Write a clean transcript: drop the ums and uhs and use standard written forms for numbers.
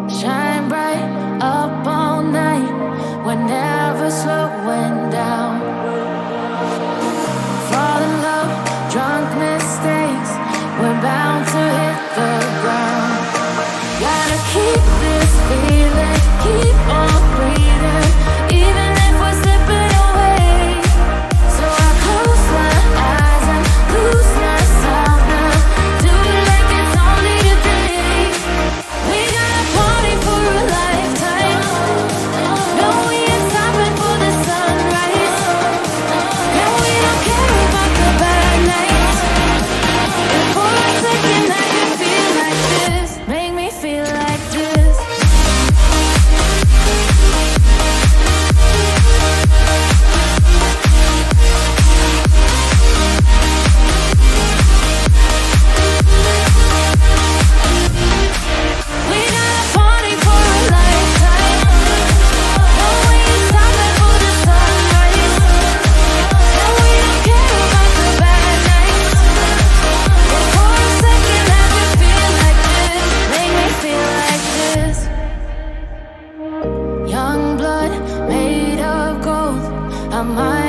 Shine bright up all night. We're never slowing down. Fall in love, drunk mistakes. We're bound to hit the ground. Gotta keep this feeling, keep on breathing, even if we're slipping away. So I close my eyes and lose myself now. Do it like it's only today. We got a party for a lifetime. No, we ain't stopping for the sunrise. And we don't care about the bad nights. And for a second I can feel like this. Make me feel like this. We got a party for a lifetime. No, we ain't stopping for the sunrise. And we don't care about the bad nights. But for a second I can feel like this. Make me feel like this. Young blood made of gold. I might